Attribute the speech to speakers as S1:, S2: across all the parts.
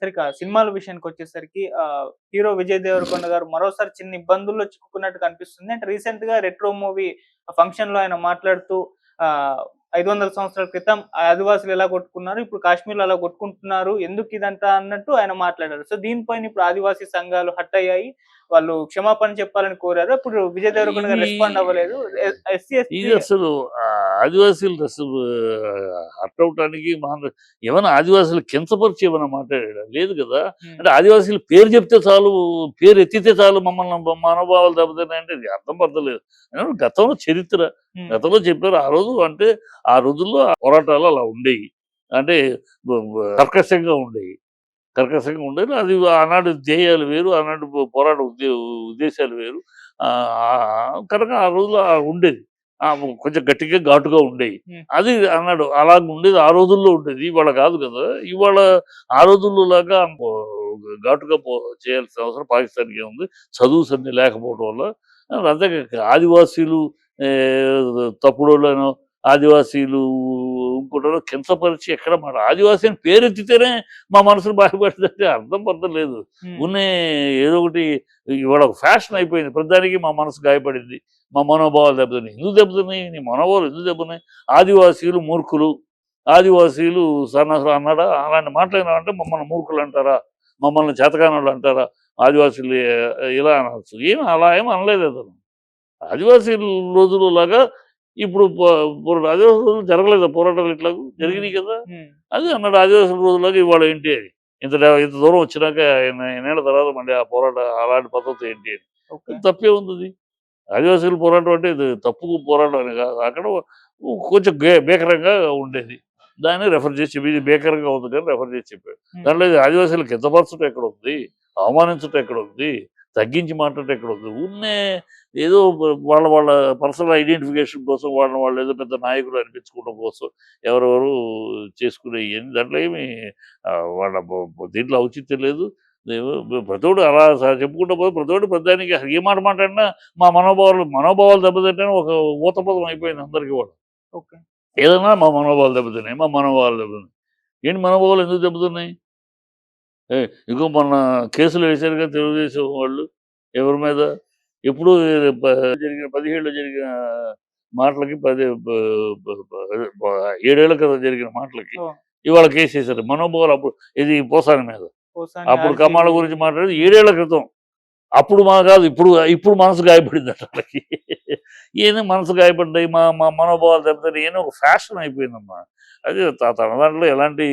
S1: సరే సినిమాల విషయానికొచ్చేసరికి హీరో విజయ్ దేవరకొండ గారు మరోసారి చిన్న ఇబ్బందుల్లో చిక్కుకున్నట్టు కనిపిస్తుంది. అంటే రీసెంట్‌గా రెట్రో మూవీ ఫంక్షన్‌లో ఆయన మాట్లాడుతూ ఆహ్, 500 సంవత్సరాల క్రితం ఆదివాసులు ఎలా కొట్టుకున్నారు, ఇప్పుడు కాశ్మీర్‌లో అలా కొట్టుకుంటున్నారు. ఎందుకిదంతా అన్నట్టు ఆయన మాట్లాడారు. సో, దీనిపైన ఇప్పుడు ఆదివాసీ సంఘాలు హర్ట్ అయ్యాయి. వాళ్ళు క్షమాపణ చెప్పాలని కోరారు. అప్పుడు విజయ్ దేవరకొండ గారు
S2: ఇది
S1: రెస్పాండ్ అవ్వలేదు. ఎస్సీ,
S2: ఇది
S1: ఎస్టీ
S2: అసలు ఆదివాసీలు అసలు హర్ట్ అవటానికి ఏమైనా ఆదివాసులు కించపరిచి ఏమైనా మాట్లాడా లేదు కదా.
S1: హ్మ్.
S2: అంటే ఆదివాసీలు పేరు చెప్తే చాలు, పేరు ఎత్తితే చాలు మమ్మల్ని మనోభావాలు దెబ్బతిన్నాయంటే ఇది అర్థం పడతలేదు. గతంలో చరిత్ర
S1: హ్మ్.
S2: గతంలో చెప్పారు. ఆ రోజు అంటే ఆ రోజుల్లో ఆ పోరాటాలు అలా ఉండేవి. అంటే కర్కశంగా ఉండేవి. కర్కశంగా ఉండేది. అది ఆనాడు ధ్యేయాలు వేరు, ఆనాడు పోరాట ఉద్దేశాలు వేరు. కనుక ఆ రోజుల్లో ఉండేది. కొంచెం గట్టిగా, ఘాటుగా ఉండేయి.
S1: హ్మ్.
S2: అది అన్నాడు. అలాగ ఉండేది ఆ రోజుల్లో ఉండేది. ఇవాళ కాదు కదా! ఇవాళ ఆ రోజుల్లో లాగా ఘాటుగా చేయాల్సిన అవసరం పాకిస్తాన్‌కి ఏముంది? చదువు సంధ్య లేకపోవడం వల్ల. అంతే ఆదివాసీలు తప్పుడోళ్ళనో, ఆదివాసీలు ఇంకోటనో కించపరిచి ఎక్కడ మాట ఆదివాసి అని పేరెత్తితేనే మా మనసులు బాధపడుతుందంటే అర్థం పర్థం లేదు.
S1: హ్మ్.
S2: ఉన్నే ఏదో ఒకటి ఇవాళ ఒక ఫ్యాషన్ అయిపోయింది. ప్రతిదానికి మా మనసు గాయపడింది. మా మనోభావాలు దెబ్బతిన్నాయి. ఎందుకు దెబ్బతిన్నాయి? నీ మనోభావాలు ఎందుకు దెబ్బతిన్నాయి? ఆదివాసీలు మూర్ఖులు, ఆదివాసీలు సన్నాసులు అన్నాడా? అలాంటి మాటలేనాడంటే మమ్మల్ని మూర్ఖులు అంటారా? మమ్మల్ని చేతకానోళ్ళు అంటారా? ఆదివాసీలు ఇలా అనొచ్చు. అలా ఏమి అనలేదు అతను. ఆదివాసీల రోజుల్లాగా ఇప్పుడు ఆదివాసుల రోజులు జరగలేదా పోరాటాలు ఇట్లాగు?
S1: హ్మ్.
S2: జరిగినాయి కదా!
S1: హ్మ్.
S2: అదే అన్నాడు ఆదివాసుల రోజుల్లాగా ఇవాళ ఏంటి అని. ఇంత దూరం వచ్చినాక ఎన్నేళ్ల తర్వాత మళ్ళీ ఆ పోరాటం అలాంటి పద్ధతి ఏంటి అని.
S1: ఓకే.
S2: తప్పేముందది? ఆదివాసీల పోరాటం అంటే ఇది తప్పు పోరాటం అని కాదు. అక్కడ కొంచెం భీకరంగా ఉండేది. దాన్ని రెఫర్ చేసి ఇది భీకరంగా ఉంది కానీ రెఫర్ చేసి చెప్పాడు.
S1: హ్మ్.
S2: దాంట్లో ఇది ఆదివాసీలు కించపరచడం ఎక్కడుంది? అవమానించడం ఎక్కడుంది? తగ్గించి మాట్లాడటం ఎక్కడుంది? ఏదో వాళ్ళ పర్సనల్ ఐడెంటిఫికేషన్ కోసం వాళ్ళు ఏదో పెద్ద నాయకులు అనిపించుకోవడం కోసం ఎవరెవరు చేసుకునేయి దాంట్లో ఏమి వాళ్ళ దీంట్లో ఔచిత్యం లేదు. ప్రతోడు అలా చెప్పుకుంటూ పోతే ప్రతోడు ప్రతిదానికి ఏ మాట మాట్లాడినా మా మనోభావాలు దెబ్బతింటాయని ఒక ఊతపదం అయిపోయింది అందరికీ కూడా.
S1: ఓకే.
S2: ఏదన్నా మా మనోభావాలు దెబ్బతిన్నాయి, మా మనోభావాలు దెబ్బతిన్నాయి. ఏంటి మనోభావాలు ఎందుకు దెబ్బతిన్నాయి? ఇగో మొన్న కేసులు వేశారుగా తెలుగుదేశం వాళ్ళు. ఎవరి మీద? ఎప్పుడు ప జరిగిన 17లో జరిగిన మాటలకి 10 బ బ బ అదే 7 ఏళ్ల క్రితం జరిగిన మాటలకి
S1: ఓహ్!
S2: ఇవాళ కేసేశారు. మనోభావాలు అప్పుడు ఇది పోసాని మీద.
S1: పోసాని
S2: అప్పుడు కమ్మాళ్ళ
S1: ఆర్‌సీబీ
S2: గురించి మాట్లాడేది
S1: హ్మ్.
S2: 7 ఏళ్ల క్రితం. అప్పుడు కాదు ఇప్పుడు మనసు గాయపడిందట ఆళ్ళకి. ఏంది మనసు గాయపడ్డాయి, మా మా మనోభావాలు దెబ్బతిన్నాయి ఇయన్నీ ఒక ఫ్యాషన్ అయిపోయిందమ్మా. అది తన దాంట్లో ఎలాంటి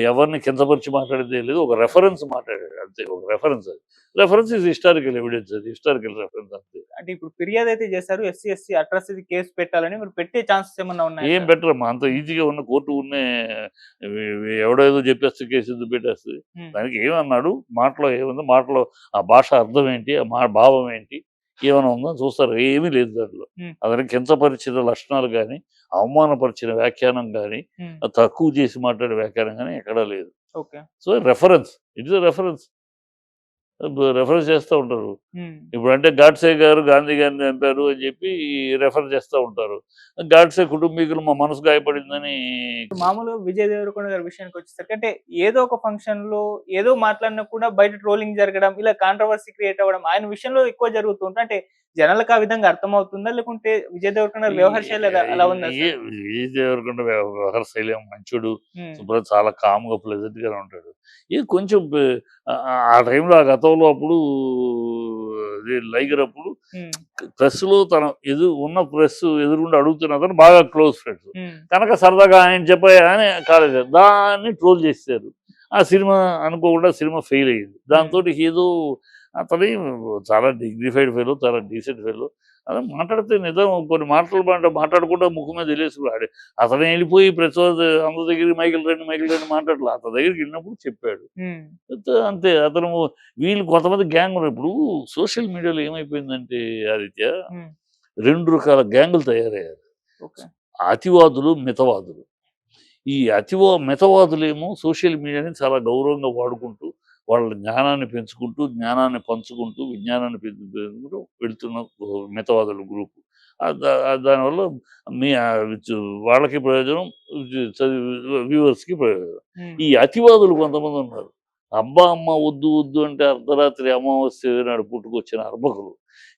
S2: ఎవరిని కించపరిచి మాట్లాడిందేం లేదు. ఒక రెఫరెన్స్ మాట్లాడాడు అంతే. ఒక రెఫరెన్స్ అది. రెఫరెన్స్ ఈజ్ హిస్టారికల్ ఎవిడెన్స్ అది. హిస్టారికల్ రెఫరెన్స్ అంతే.
S1: అంటే ఇప్పుడు ఫిర్యాదయితే చేశారు. ఎస్సీ, ఎస్టీ అట్రాసిటీ కేస్ పెట్టాలని మరి పెట్టే ఛాన్సెస్ ఏమన్నా ఉన్నాయా
S2: ఏం
S1: సార్?
S2: బెటరమ్మా అంత ఈజీగా ఉన్న కోర్టు ఎవడో ఏదో చెప్పేస్తే కేసు ఎందుకు పెట్టేస్తది.
S1: హ్మ్.
S2: దానికి ఏమన్నాడు? మాటలో ఏముంది? మాటలో ఆ భాష అర్థం ఏంటి? ఆ భావం ఏంటి? ఏమైనా ఉందా చూస్తారు. ఏమీ లేదు దాంట్లో.
S1: హ్మ్.
S2: అతన్ని కించపరిచిన లక్షణాలు గాని, అవమానపరిచిన వ్యాఖ్యానం గాని,
S1: హ్మ్.
S2: తక్కువ చేసి మాట్లాడే వ్యాఖ్యానం గాని ఎక్కడా లేదు.
S1: Okay.
S2: So, reference. It is a reference. Reference చేస్తా ఉంటారు.
S1: హ్మ్.
S2: ఇప్పుడంటే గాడ్సే గారు గాంధీ గారిని చంపారు అని చెప్పి రెఫర్ చేస్తా ఉంటారు. గాడ్సే కుటుంబీకులు మా మనసు గాయపడిందని
S1: ఇప్పుడు మామూలుగా విజయ్ దేవరకొండ గారి విషయానికొచ్చేసరికి అంటే ఏదో ఒక ఫంక్షన్‌లో ఏదో మాట్లాడినా కూడా బయట ట్రోలింగ్ జరగడం, ఇలా కాంట్రోవర్సీ క్రియేట్ అవ్వడం ఆయన విషయంలో ఎక్కువ జరుగుతూ ఉంటాయి. అంటే జనాలకు ఆ విధంగా అర్థమవుతుందా? లేకుంటే విజయ్ దేవరకొండ గారి
S2: ఈ
S1: వ్యవహార శైలి అలా ఉందా
S2: ఈ
S1: సార్?
S2: విజయ్ దేవరకొండ వ్యవహార శైలి మంచోడు.
S1: హ్మ్.
S2: శుభ్రం చాలా కామ్‌గా, ప్లెజెంట్‌గానే ఉంటాడు. ఇది కొంచెం ఆ టైంలో ఆ గతంలో అప్పుడు అది లైగర్ అప్పుడు
S1: హ్మ్.
S2: ప్రెస్‌లో ఉన్న ప్రెస్ ఎదురుగుండా అడుగుతున్న అతను బాగా క్లోజ్ ఫ్రెండ్స్.
S1: హ్మ్.
S2: కనుక సరదాగా ఆయన చెప్పాయా అని కాలేదు. దాన్ని ట్రోల్ చేసేసారు. ఆ సినిమా అనుకోకుండా సినిమా ఫెయిల్ అయింది.
S1: హ్మ్.
S2: దాంతోటి ఏదో అతని చాలా డిగ్నిఫైడ్ ఫెలో, చాలా డీసెంట్ ఫెలో. అదే మాట్లాడితే నిజం కొన్ని మాటలు మాట్లాడకుండా ముక్కు మీద ఎలేసుకున్నాడు. అతను వెళ్ళిపోయి ప్రతి అందరి దగ్గరికి మైకిల్ రండి మాట్లాడలే. అతని దగ్గరికి వెళ్ళినప్పుడు చెప్పాడు.
S1: హ్మ్.
S2: అంతే అతను వీళ్ళు కొంతమంది గ్యాంగ్ ఉన్నారు. ఇప్పుడు సోషల్ మీడియాలో ఏమైపోయిందంటే ఆదిత్య
S1: హ్మ్.
S2: 2 రకాల గ్యాంగులు తయారయ్యారు.
S1: ఓకే.
S2: అతివాదులు, మితవాదులు. ఈ మితవాదులేమో సోషల్ మీడియాని చాలా గౌరవంగా వాడుకుంటూ, వాళ్ళ జ్ఞానాన్ని పెంచుకుంటూ, జ్ఞానాన్ని పంచుకుంటూ, విజ్ఞానాన్ని పెంచుకుంటూ వెళ్తున్న మితవాదుల గ్రూపు. దానివల్ల మీ వాళ్ళకి ప్రయోజనం, వ్యూవర్స్‌కి ప్రయోజనం.
S1: హ్మ్.
S2: ఈ అతివాదులు కొంతమందున్నారు. అబ్బా అమ్మ వద్దు వద్దు అంటే అర్ధరాత్రి అమావాస్య నాడు పుట్టుకొచ్చిన అర్భకులు.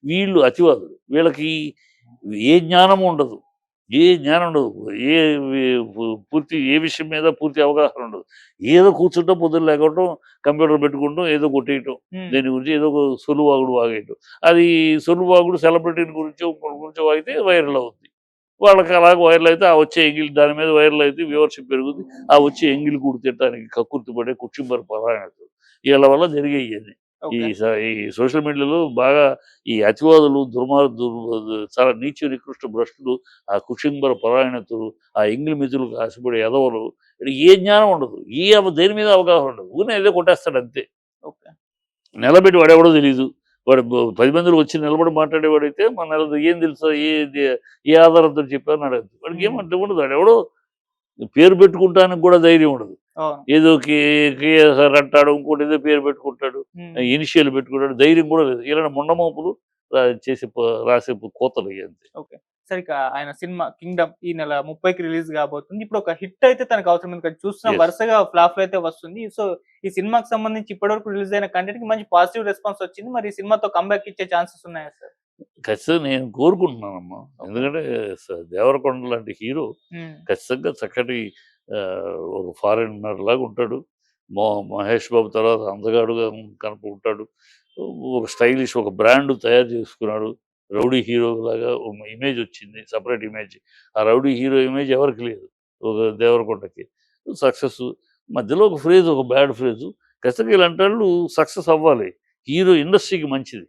S2: వీళ్ళు అతివాదులు. వీళ్ళకి ఏ జ్ఞానం ఉండదు. ఏ జ్ఞానం ఉండదు. ఏ పూర్తి ఏ విషయం మీద పూర్తి అవగాహన ఉండదు. ఏదో కూర్చుంటాం, పొద్దున్న లేగటం, కంప్యూటర్ పెట్టుకుంటాం, ఏదో కొట్టేయటం. దీని గురించి ఏదో ఒక సొల్లువాగుడు వాగేయటం. అది సొల్లువాగుడు సెలబ్రిటీల గురించో, ఇంకోటి గురించో వాగితే వైరల్ అవుద్ది. వాళ్ళకి అలాగ వైరల్ అయితే ఆ వచ్చే ఎంగిలి దాని మీద వైరల్ అయితే వ్యూవర్షిప్ పెరుగుద్ది. ఆ వచ్చే ఎంగిలి కూడు తినడానికి కక్కుర్తి పడే కుచ్చింబర పరాయణతలు వీళ్ళ వల్ల జరిగేవి.
S1: ఓకే.
S2: ఈ సోషల్ మీడియాలో బాగా ఈ అతివాదులు, చాలా నీచ నికృష్ట భ్రష్టులు, ఆ కుచింబర పరాయణతులు, ఆ ఎంగిలి మితులకు ఆశపడే ఎదవలు, ఏ జ్ఞానం ఉండదు. దేని మీద అవగాహన ఉండదు. ఊరినే ఏదో కొట్టేస్తాడు అంతే.
S1: ఓకే.
S2: నిలబెట్టి వాడెవడో తెలీదు. వాడు 10 మందిలో వచ్చి నిలబడి మాట్లాడేవాడైతే మన ఏం తెలుసా, ఏ ఆధారంతో చెప్పారని అడగదు. వాడికి ఏమంటే ఉండదు. వాడెవడో పేరు పెట్టుకుంటానికి కూడా ధైర్యం ఉండదు.
S1: అవును.
S2: ఏదో కేఎస్ఆర్ అంటాడు, ఇంకోటి ఏదో పేరు పెట్టుకుంటాడు, ఇనిషియల్ పెట్టుకుంటాడు, ధైర్యం కూడా లేదు. ఇలాంటి ముండమోపులు రాసే కోతలు ఇవి అంతే.
S1: ఓకే. సరే, ఇక ఆయన సినిమా 'కింగ్డమ్' ఈ నెల 30కి రిలీజ్ కాబోతుంది. ఇప్పుడు ఒక హిట్ అయితే తనకు అవసరం ఉంది. చూస్తున్నాం
S2: Yes.
S1: వరుసగా ఫ్లాప్‌లు అయితే వస్తుంది. సో, ఈ సినిమాకి సంబంధించి ఇప్పటివరకు రిలీజ్ అయిన కంటెంట్‌కి మంచి పాజిటివ్ రెస్పాన్స్ వచ్చింది. మరి ఈ సినిమాతో కమ్‌బ్యాక్ ఇచ్చే ఛాన్సెస్ ఉన్నాయా సార్?
S2: ఖచ్చితంగా నేను కోరుకుంటున్నానమ్మా. ఎందుకంటే దేవరకొండ లాంటి హీరో ఖచ్చితంగా చక్కటి ఒక ఫారినర్ లాగా ఉంటాడు. మహేష్ బాబు తర్వాత అందగాడుగా కనుకుంటాడు. ఒక స్టైలిష్ ఒక బ్రాండ్ తయారు చేసుకున్నాడు. రౌడీ హీరో లాగా ఒక ఇమేజ్ వచ్చింది, సపరేట్ ఇమేజ్. ఆ రౌడీ హీరో ఇమేజ్ ఎవరికి లేదు, ఒక దేవరకొండకి. సక్సెస్ మధ్యలో ఒక ఫ్రేజ్, ఒక బ్యాడ్ ఫ్రేజు. ఖచ్చితంగా ఇలాంటి వాళ్ళు సక్సెస్ అవ్వాలి. హీరో ఇండస్ట్రీకి మంచిది.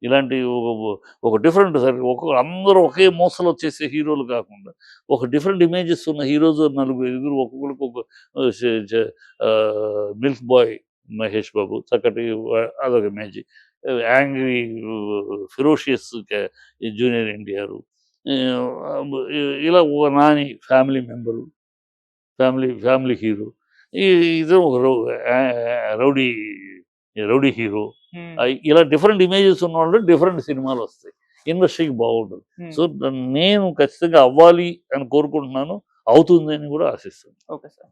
S2: ఇలాంటి ఒక డిఫరెంట్ సరే అందరూ ఒకే మోసలో వచ్చేసే హీరోలు కాకుండా ఒక డిఫరెంట్ ఇమేజెస్ ఉన్న హీరోస్ నలుగురు ఎదురు ఒక్కొక్కరికి ఒక మిల్క్ బాయ్ మహేష్ బాబు చక్కటి అదొక image. Angry ferocious junior NTR, ఇలా ఒక Nani family member, family hero. ఇది ఒక రౌడీ రౌడీ హీరో. ఇలా డిఫరెంట్ ఇమేజెస్ ఉన్న వాళ్ళు డిఫరెంట్ సినిమాలు వస్తాయి. ఇండస్ట్రీకి బాగుంటుంది. సో నేను ఖచ్చితంగా అవ్వాలి అని కోరుకుంటున్నాను. అవుతుంది అని కూడా ఆశిస్తాను.
S1: Okay sir.